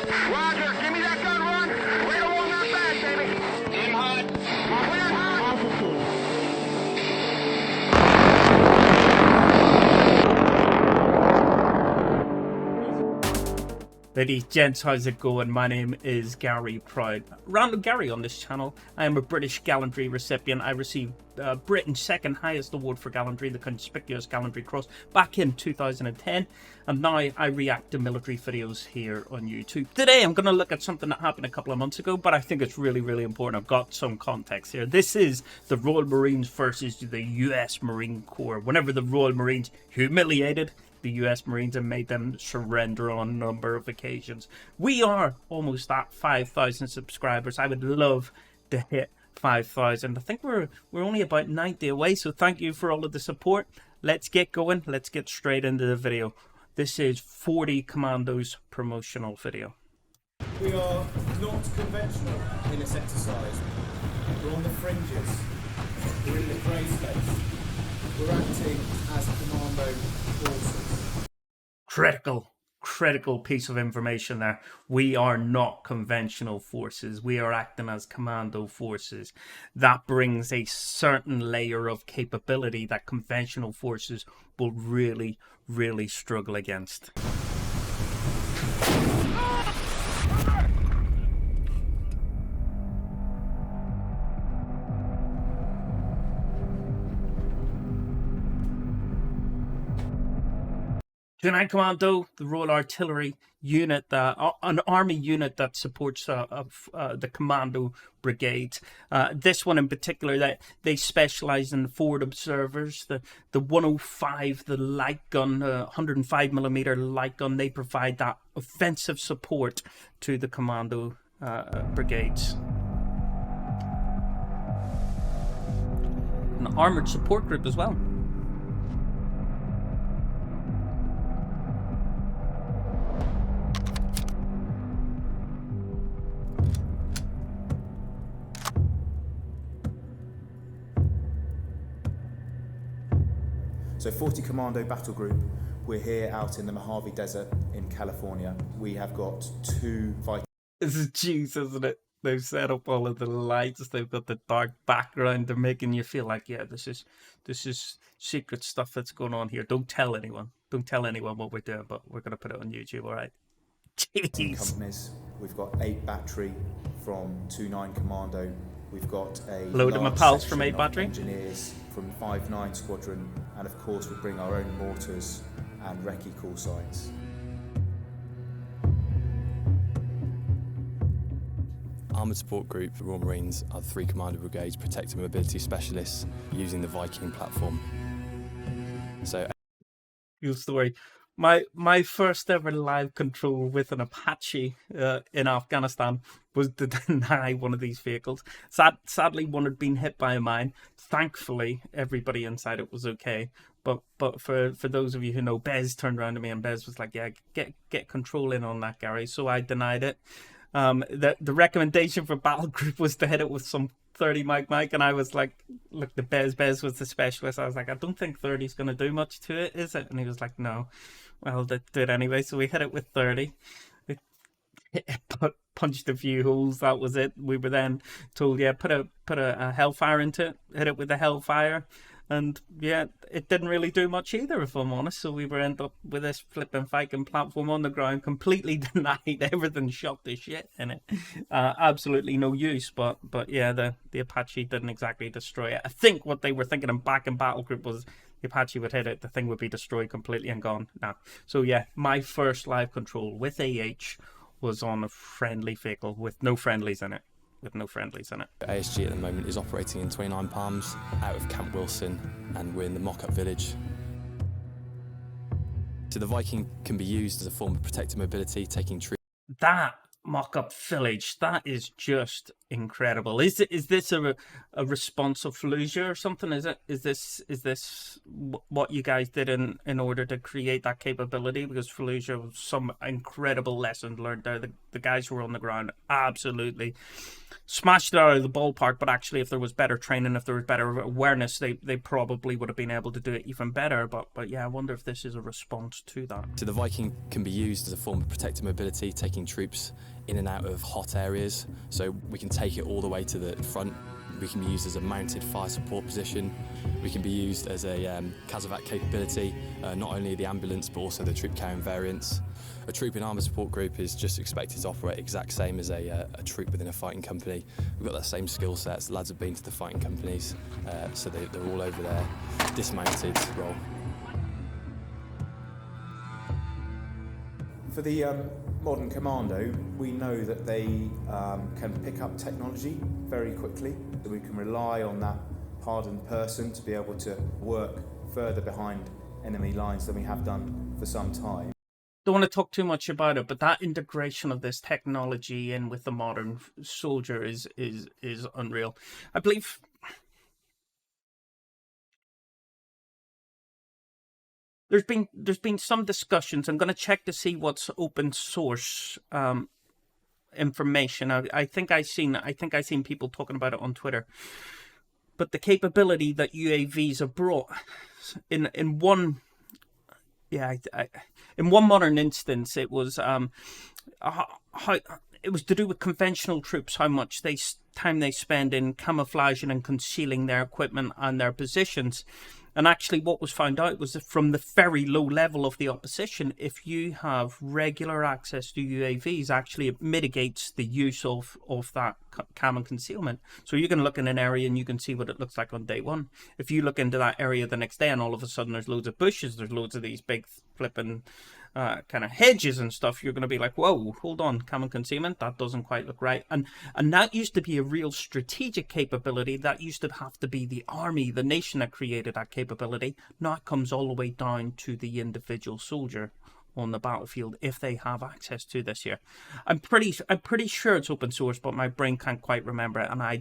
Roger, give me that gun run. Right along that back, baby. Aim hot. Clear hot. Ladies, gents, how's it going? My name is Gary Proud. Random Gary on this channel. I am a British Gallantry recipient. I received Britain's second highest award for gallantry, the Conspicuous Gallantry Cross, back in 2010. And now I react to military videos here on YouTube. Today I'm going to look at something that happened a couple of months ago, but I think it's really, really important. I've got some context here. This is the Royal Marines versus the US Marine Corps. Whenever the Royal Marines humiliated the US Marines and made them surrender on a number of occasions. We are almost at 5,000 subscribers. I would love to hit 5,000. I think we're only about 90 away, so thank you for all of the support. Let's get going. Let's get straight into the video. This is 40 Commandos promotional video. We are not conventional in this exercise. We're on the fringes. We're in the grey space. We're acting as commando forces. Critical piece of information there. We are not conventional forces. We are acting as commando forces. That brings a certain layer of capability that conventional forces will really, really struggle against. Tonight Commando, the Royal Artillery unit, an army unit that supports the Commando Brigade. This one in particular, they specialise in the forward observers, the 105, the light gun, 105mm light gun. They provide that offensive support to the Commando brigades. An armoured support group as well. So 40 Commando Battle Group, we're here out in the Mojave Desert in California. We have got two Vikings. This is cheese, isn't it? They've set up all of the lights, they've got the dark background, they're making you feel like, yeah, this is secret stuff that's going on here. Don't tell anyone. Don't tell anyone what we're doing, but we're going to put it on YouTube, alright? Jeez. Companies. We've got 8 battery from 29 Commando. We've got a load of my pals from 8 battery. Engineers from 59 Squadron, and of course we bring our own mortars and recce call signs. Armoured Support Group, the Royal Marines, are the 3 Commando Brigades protected mobility specialists using the Viking platform. So, Cool story. My first ever live control with an Apache in Afghanistan was to deny one of these vehicles. Sadly, one had been hit by a mine. Thankfully, everybody inside it was okay. But for those of you who know, Bez turned around to me and Bez was like, "Yeah, get control in on that, Gary." So I denied it. The recommendation for battle group was to hit it with some 30 Mike, and I was like, look, the Bez was the specialist. I was like, I don't think 30 is going to do much to it, is it? And he was like, no. Well, they did anyway, so we hit it with 30. It punched a few holes, that was it. We were then told, yeah, put a Hellfire into it, hit it with a Hellfire. And yeah, it didn't really do much either, if I'm honest. So we were end up with this flipping Viking platform on the ground, completely denied, everything shot to shit in it. Absolutely no use. But yeah, the Apache didn't exactly destroy it. I think what they were thinking back in battle group was the Apache would hit it, the thing would be destroyed completely and gone. Now, so yeah, my first live control with AH was on a friendly vehicle with no friendlies in it. ASG at the moment is operating in 29 Palms out of Camp Wilson, and we're in the mock-up village. So the Viking can be used as a form of protected mobility, taking trees. That mock-up village, that is just incredible. Is this a response of Fallujah or something? Is this what you guys did in order to create that capability? Because Fallujah was some incredible lessons learned there. The guys who were on the ground absolutely smashed it out of the ballpark, but actually if there was better training, if there was better awareness, they probably would have been able to do it even better. But yeah, I wonder if this is a response to that. So the Viking can be used as a form of protected mobility, taking troops in and out of hot areas. So we can take it all the way to the front. We can be used as a mounted fire support position. We can be used as a casevac capability, not only the ambulance but also the troop carrying variants. A troop in armoured support group is just expected to operate exact same as a troop within a fighting company. We've got that same skill sets. The lads have been to the fighting companies, so they're all over there, dismounted role. For the modern commando, we know that they can pick up technology very quickly. That we can rely on that hardened person to be able to work further behind enemy lines than we have done for some time. Don't want to talk too much about it, but that integration of this technology in with the modern soldier is unreal. I believe there's been some discussions. I'm going to check to see what's open source information. I think I seen people talking about it on Twitter. But the capability that UAVs have brought in one. Yeah, in one modern instance, it was how it was to do with conventional troops, how much time they spend in camouflaging and concealing their equipment and their positions. And actually what was found out was that from the very low level of the opposition, if you have regular access to UAVs, actually it mitigates the use of that cam and concealment. So you can look in an area and you can see what it looks like on day one. If you look into that area the next day and all of a sudden there's loads of bushes, there's loads of these big flipping kind of hedges and stuff, you're going to be like, whoa, hold on, cam and concealment, that doesn't quite look right. And that used to be a real strategic capability. That used to have to be the army, the nation that created that capability. Now it comes all the way down to the individual soldier on the battlefield if they have access to this here. I'm pretty sure it's open source, but my brain can't quite remember it, and I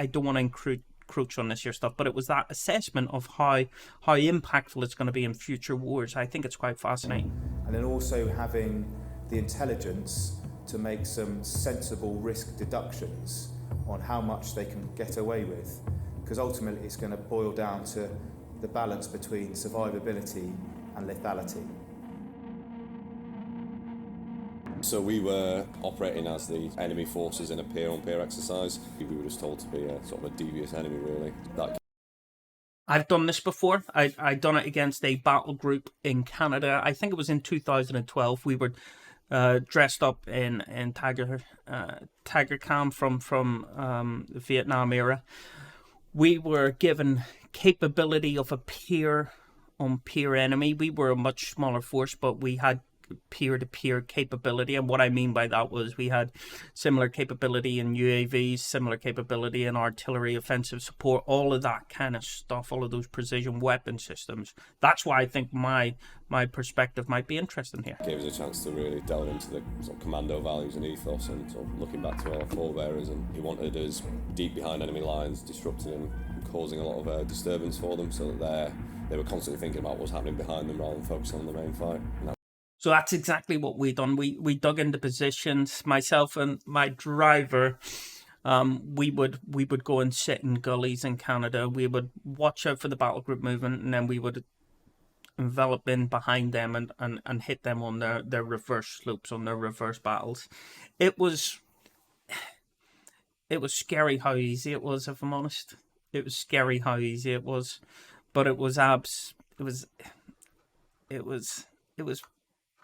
don't want to encroach on this here stuff, but it was that assessment of how impactful it's going to be in future wars. I think it's quite fascinating. And then also having the intelligence to make some sensible risk deductions on how much they can get away with, because ultimately it's going to boil down to the balance between survivability and lethality. So we were operating as the enemy forces in a peer-on-peer exercise. We were just told to be a sort of a devious enemy, really. I've done this before. I've done it against a battle group in Canada. I think it was in 2012. We were dressed up in Tiger Cam from the Vietnam era. We were given capability of a peer-on-peer enemy. We were a much smaller force, but we had peer-to-peer capability, and what I mean by that was we had similar capability in UAVs, similar capability in artillery, offensive support, all of that kind of stuff, all of those precision weapon systems. That's why I think my perspective might be interesting here. It gave us a chance to really delve into the sort of commando values and ethos, and sort of looking back to our forebearers, and he wanted us deep behind enemy lines, disrupting them, causing a lot of disturbance for them, so that they were constantly thinking about what's happening behind them rather than focusing on the main fight. So that's exactly what we done. We dug into positions. Myself and my driver, we would go and sit in gullies in Canada. We would watch out for the battle group movement, and then we would envelop in behind them and hit them on their reverse slopes, on their reverse battles. It was scary how easy it was, if I'm honest. It was scary how easy it was, but it was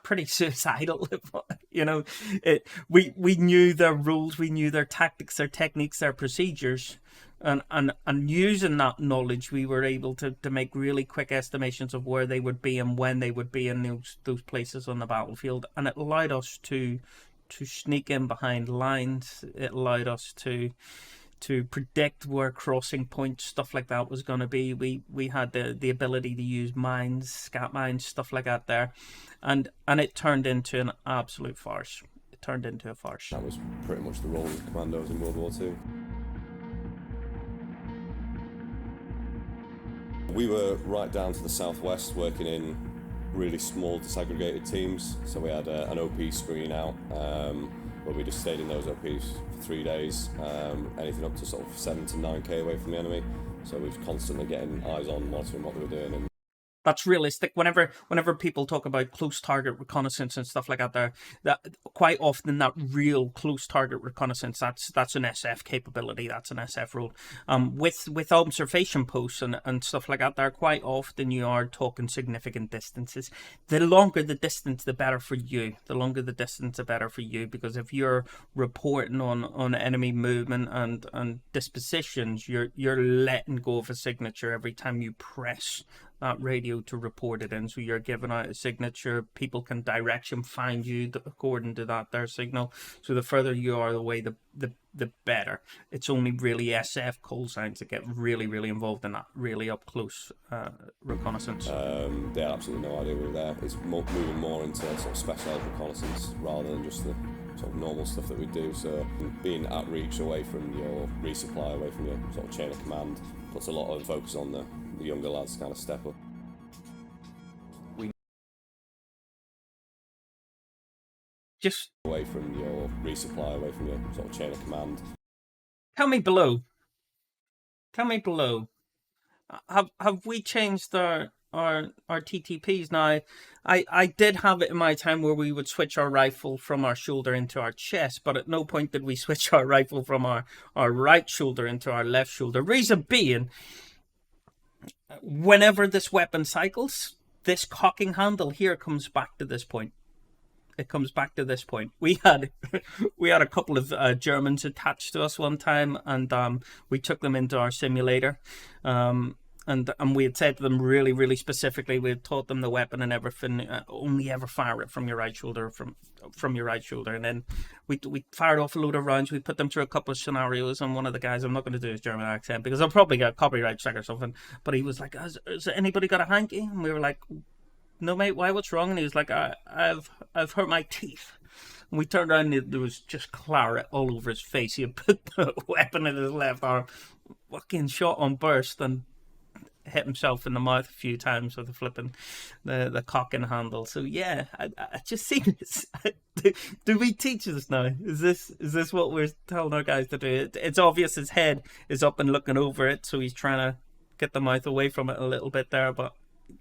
pretty suicidal. You know, we knew their rules, we knew their tactics, their techniques, their procedures, and using that knowledge, we were able to make really quick estimations of where they would be and when they would be in those places on the battlefield, and it allowed us to sneak in behind lines. It allowed us to predict where crossing points, stuff like that, was going to be. We had the ability to use mines, scat mines, stuff like that there, and it turned into an absolute farce. It turned into a farce. That was pretty much the role of commandos in World War II. We were right down to the southwest, working in really small disaggregated teams. So we had an OP screen out, where we just stayed in those OPs for 3 days, anything up to sort of 7 to 9k away from the enemy. So we were constantly getting eyes on, monitoring what they were doing. And that's realistic. Whenever people talk about close target reconnaissance and stuff like that, that quite often that real close target reconnaissance, that's an SF capability, that's an SF role. With observation posts and stuff like that, there quite often you are talking significant distances. The longer the distance, the better for you. The longer the distance, the better for you, because if you're reporting on enemy movement and dispositions, you're letting go of a signature every time you press that radio to report it in. So you're giving out a signature, people can direction find you according to that their signal. So the further you are away, the better. It's only really SF call signs that get really involved in that really up close reconnaissance. They had absolutely no idea we were there. It's moving more into sort of specialised reconnaissance rather than just the sort of normal stuff that we do. So being at reach, away from your resupply, away from your sort of chain of command, puts a lot of focus on the younger lads to kind of step up. Just away from your resupply, away from your sort of chain of command. Tell me below. Have we changed our TTPs now? I did have it in my time where we would switch our rifle from our shoulder into our chest, but at no point did we switch our rifle from our right shoulder into our left shoulder. Reason being, whenever this weapon cycles, this cocking handle here comes back to this point. It comes back to this point. We had a couple of Germans attached to us one time, and we took them into our simulator. And we had said to them really specifically, we had taught them the weapon and everything, only ever fire it from your right shoulder, from your right shoulder. And then we fired off a load of rounds. We put them through a couple of scenarios, and one of the guys, I'm not going to do his German accent because I'll probably get a copyright check or something, but he was like, has anybody got a hanky? And we were like, no mate, why, what's wrong? And he was like, I've hurt my teeth. And we turned around and there was just claret all over his face. He had put the weapon in his left arm, fucking shot on burst, and hit himself in the mouth a few times with the cocking handle. So yeah, I just see this. Do we teach this now? Is this what we're telling our guys to do? It's obvious his head is up and looking over it, so he's trying to get the mouth away from it a little bit there. But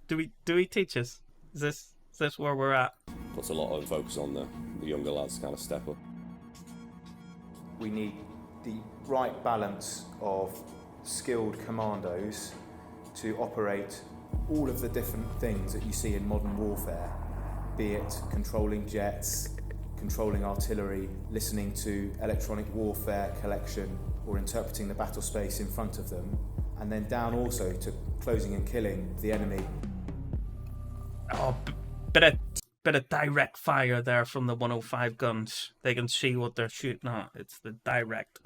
do we teach us? Is this where we're at? Puts a lot of focus on the younger lads to kind of step up. We need the right balance of skilled commandos to operate all of the different things that you see in modern warfare, be it controlling jets, controlling artillery, listening to electronic warfare collection, or interpreting the battle space in front of them, and then down also to closing and killing the enemy. Oh, bit of direct fire there from the 105 guns. They can see what they're shooting at. It's the direct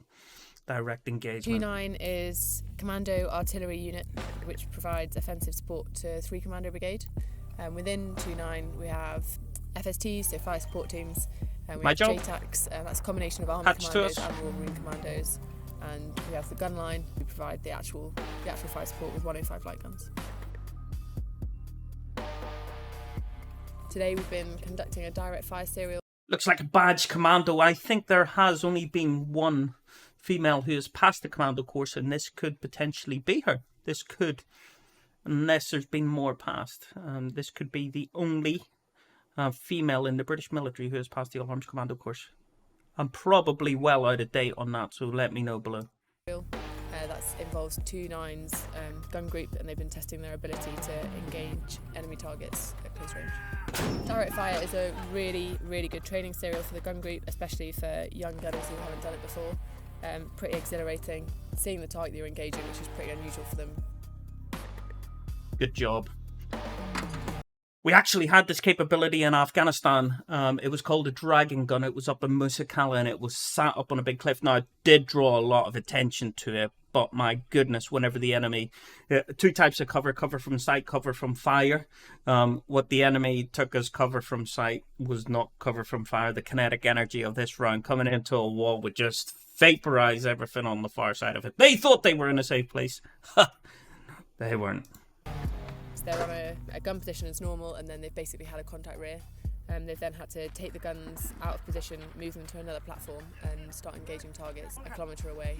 engagement. 2-9 is Commando Artillery Unit, which provides offensive support to 3 Commando Brigade. Within 2-9 we have FSTs, so fire support teams. We My have job. JTACs, that's a combination of army Hatch to commandos us. and Royal Marine commandos. And we have the gun line, we provide the actual fire support with 105 light guns. Today we've been conducting a direct fire serial. Looks like a badge commando. I think there has only been one female who has passed the commando course, and this could potentially be her. This could, unless there's been more passed, this could be the only female in the British military who has passed the all-arms commando course. I'm probably well out of date on that, so let me know below. That involves 2-9's gun group, and they've been testing their ability to engage enemy targets at close range. Direct fire is a really good training serial for the gun group, especially for young gunners who haven't done it before. Pretty exhilarating, seeing the target you're engaging, which is pretty unusual for them. Good job. We actually had this capability in Afghanistan. It was called a dragon gun. It was up in Musa Qala, and it was sat up on a big cliff. Now, it did draw a lot of attention to it, but my goodness, whenever the enemy... 2 types of cover from sight, cover from fire. What the enemy took as cover from sight was not cover from fire. The kinetic energy of this round coming into a wall would just vaporize everything on the far side of it. They thought they were in a safe place. They weren't. they're on a gun position as normal, and then they've basically had a contact rear. They've then had to take the guns out of position, move them to another platform, and start engaging targets a kilometre away.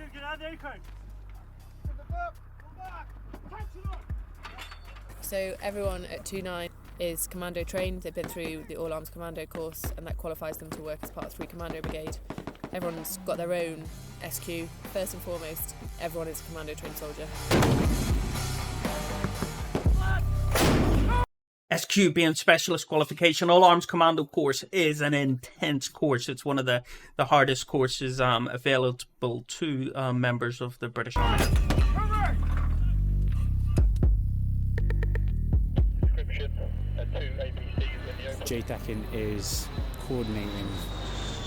So everyone at 2-9 is commando trained. They've been through the All Arms Commando course, and that qualifies them to work as part of 3 Commando Brigade. Everyone's got their own SQ. First and foremost, everyone is a commando trained soldier. SQ being specialist qualification, All Arms Commando course is an intense course. It's one of the hardest courses available to members of the British Army. JTACing is coordinating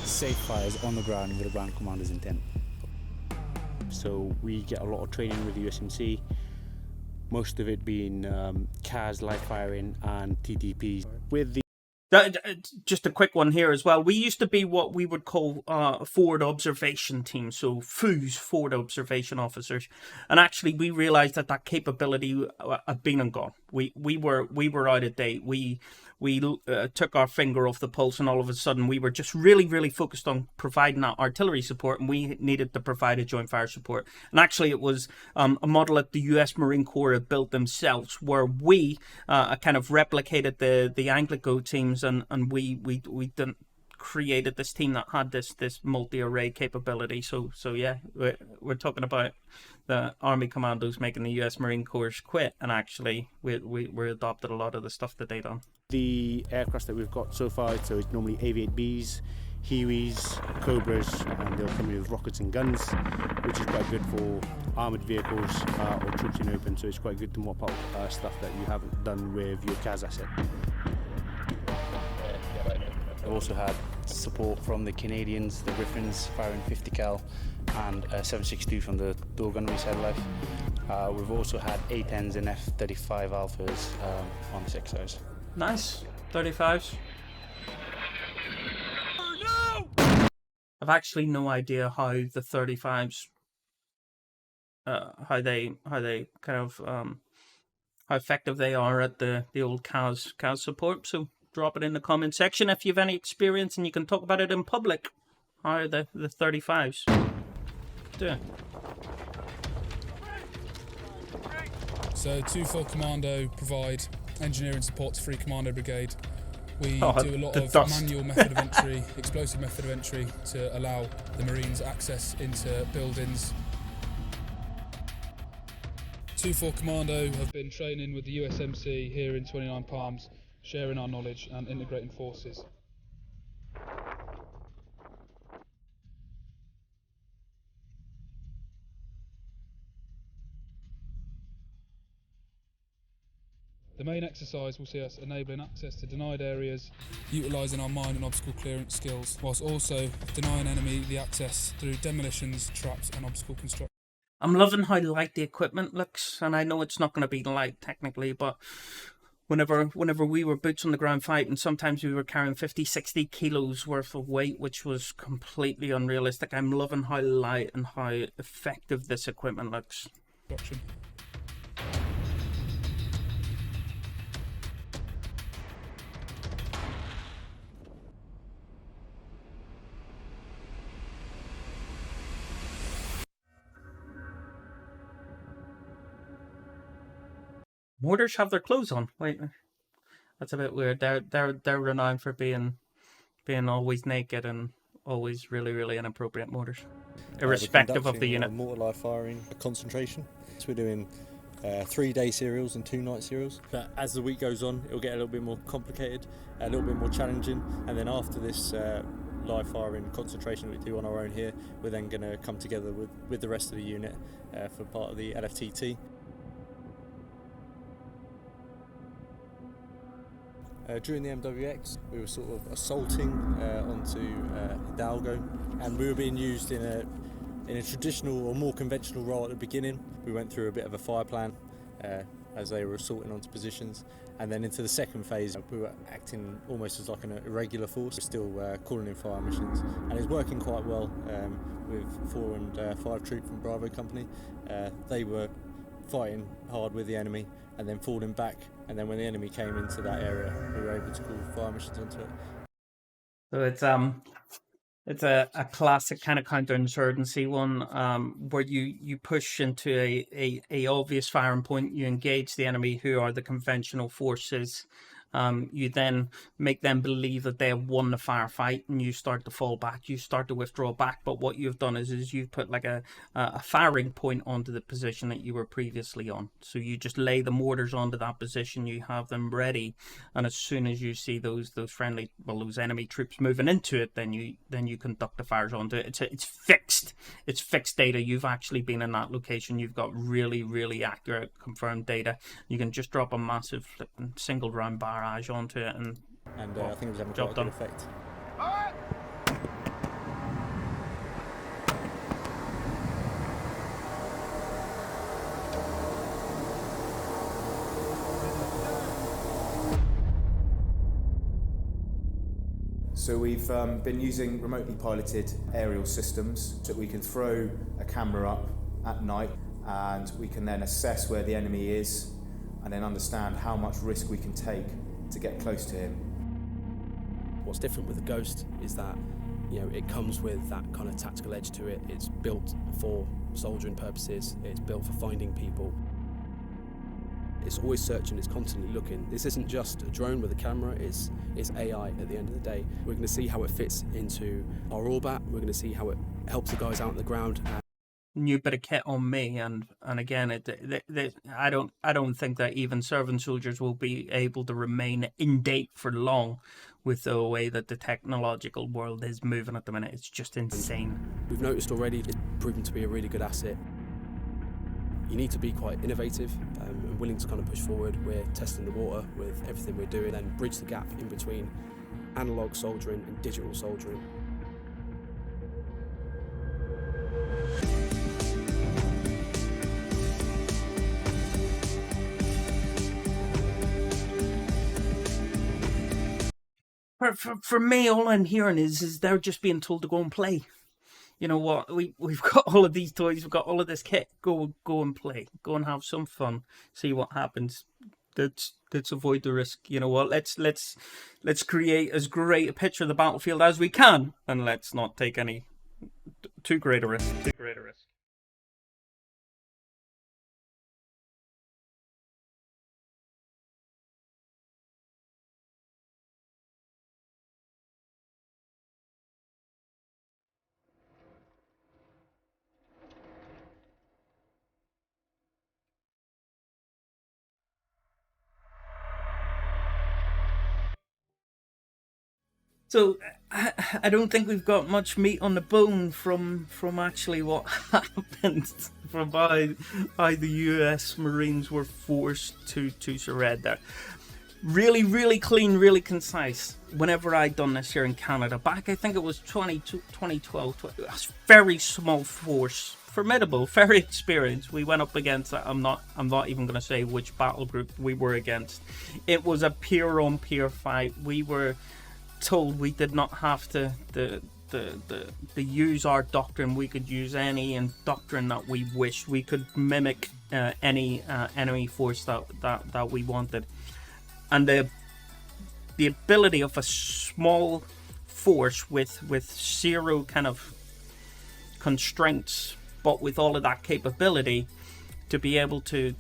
safe fires on the ground with the ground commander's intent. So we get a lot of training with the USMC, most of it being CAS, live firing and TTPs. With the just a quick one here as well. We used to be what we would call forward observation team, so FOOs, forward observation officers, and actually we realised that capability had been and gone. We were out of date. We took our finger off the pulse, and all of a sudden we were just really focused on providing that artillery support, and we needed to provide a joint fire support. And actually it was a model that the US Marine Corps had built themselves, where we kind of replicated the Anglico teams, and we didn't created this team that had this multi-array capability. So yeah, we're talking about the Army Commandos making the US Marine Corps quit, and actually we adopted a lot of the stuff that they done. The aircraft that we've got so far, so it's normally AV-8Bs, Hueys, Cobras, and they'll come in with rockets and guns, which is quite good for armoured vehicles or troops in open, so it's quite good to mop up stuff that you haven't done with your CAS asset. I also had support from the Canadians, the Griffins, firing 50 cal, and 7.62 from the dual gunnery side of life. We've also had A10s and F-35 Alphas on the 6.0s. Nice. 35s. I've actually no idea how the 35s, how they kind of how effective they are at the old CAS support. So drop it in the comment section if you have any experience, and you can talk about it in public. How are the 35s doing? So 2-4 Commando provide engineering support to 3 Commando Brigade. We do a lot of manual method of entry, explosive method of entry to allow the Marines access into buildings. 2-4 Commando have been training with the USMC here in 29 Palms, sharing our knowledge and integrating forces. The main exercise will see us enabling access to denied areas, utilising our mine and obstacle clearance skills, whilst also denying enemy the access through demolitions, traps and obstacle construction. I'm loving how light the equipment looks, and I know it's not going to be light technically, but whenever we were boots on the ground fighting, sometimes we were carrying 50-60 kilos worth of weight, which was completely unrealistic. I'm loving how light and how effective this equipment looks. Mortars have their clothes on. Wait, that's a bit weird. They're renowned for being always naked and always really inappropriate mortars, irrespective of the unit. Mortar live firing, a concentration. So we're doing 3-day serials and 2-night serials. But as the week goes on, it'll get a little bit more complicated, a little bit more challenging, and then after this live firing concentration that we do on our own here, we're then going to come together with the rest of the unit for part of the LFTT. During the MWX, we were sort of assaulting onto Hidalgo, and we were being used in a traditional or more conventional role at the beginning. We went through a bit of a fire plan as they were assaulting onto positions, and then into the second phase, we were acting almost as like an irregular force, still calling in fire missions, and it's working quite well with 4 and 5 troop from Bravo Company. They were fighting hard with the enemy, and then falling back. And then when the enemy came into that area, we were able to call fire missions onto it. So it's a classic kind of counterinsurgency one, where you push into a obvious firing point, you engage the enemy who are the conventional forces. You then make them believe that they have won the firefight, and you start to fall back, you start to withdraw back. But what you've done is you've put like a firing point onto the position that you were previously on. So you just lay the mortars onto that position, you have them ready, and as soon as you see those enemy troops moving into it, then you conduct the fires onto it. It's fixed data. You've actually been in that location, you've got really accurate confirmed data. You can just drop a massive single round barrage onto it, and I think it was having quite a good effect. So we've been using remotely piloted aerial systems so that we can throw a camera up at night, and we can then assess where the enemy is and then understand how much risk we can take to get close to him. What's different with the Ghost is that, you know, it comes with that kind of tactical edge to it. It's built for soldiering purposes, it's built for finding people. It's always searching, it's constantly looking. This isn't just a drone with a camera, it's AI at the end of the day. We're going to see how it fits into our orbit, we're going to see how it helps the guys out on the ground. New bit of kit on me, and again, I don't think that even serving soldiers will be able to remain in date for long with the way that the technological world is moving at the minute. It's just insane. We've noticed already it's proven to be a really good asset. You need to be quite innovative and willing to kind of push forward. We're testing the water with everything we're doing, and bridge the gap in between analog soldiering and digital soldiering. For me, all I'm hearing is they're just being told to go and play. You know what? We've got all of these toys, we've got all of this kit. Go and play. Go and have some fun. See what happens. Let's avoid the risk. You know what? Let's create as great a picture of the battlefield as we can, and let's not take any too great a risk. So I don't think we've got much meat on the bone from actually what happened, from how the US Marines were forced to surrender. Really clean, really concise. Whenever I'd done this here in Canada, back I think it was 2012, a very small force, formidable, very experienced. We went up against, I'm not even going to say which battle group we were against. It was a peer on peer fight. We were told we did not have to use our doctrine. We could use any doctrine that we wished. We could mimic any enemy force that we wanted. And the ability of a small force with zero kind of constraints, but with all of that capability to be able to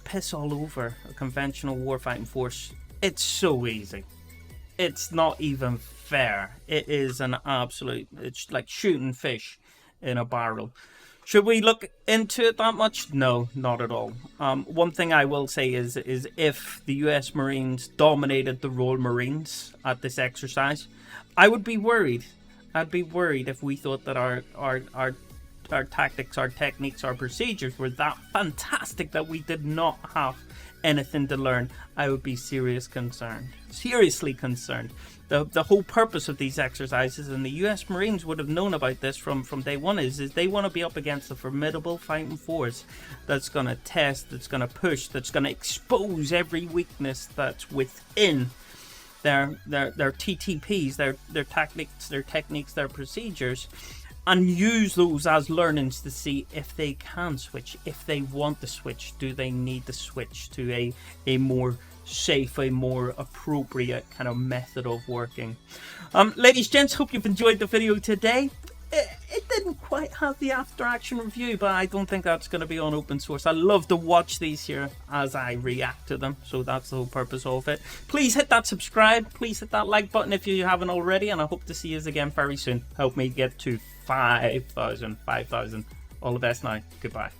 piss all over a conventional warfighting force, it's so easy. It's not even fair. It is an absolute, it's like shooting fish in a barrel. Should we look into it that much? No, not at all. One thing I will say is if the US Marines dominated the Royal Marines at this exercise, I would be worried. I'd be worried if we thought that our tactics, our techniques, our procedures were that fantastic that we did not have anything to learn. I would be seriously concerned. The whole purpose of these exercises, and the US Marines would have known about this from day one, is they want to be up against a formidable fighting force that's going to test, that's going to push, that's going to expose every weakness that's within their TTPs, their tactics, their techniques, their procedures, and use those as learnings to see if they can switch, if they want to switch, do they need to switch to a more safe, a more appropriate kind of method of working. Ladies, gents, hope you've enjoyed the video today. It didn't quite have the after action review, but I don't think that's going to be on open source. I love to watch these here as I react to them, so that's the whole purpose of it. Please hit that subscribe, please hit that like button if you haven't already, and I hope to see you again very soon. Help me get to 5,000. All the best now. Goodbye.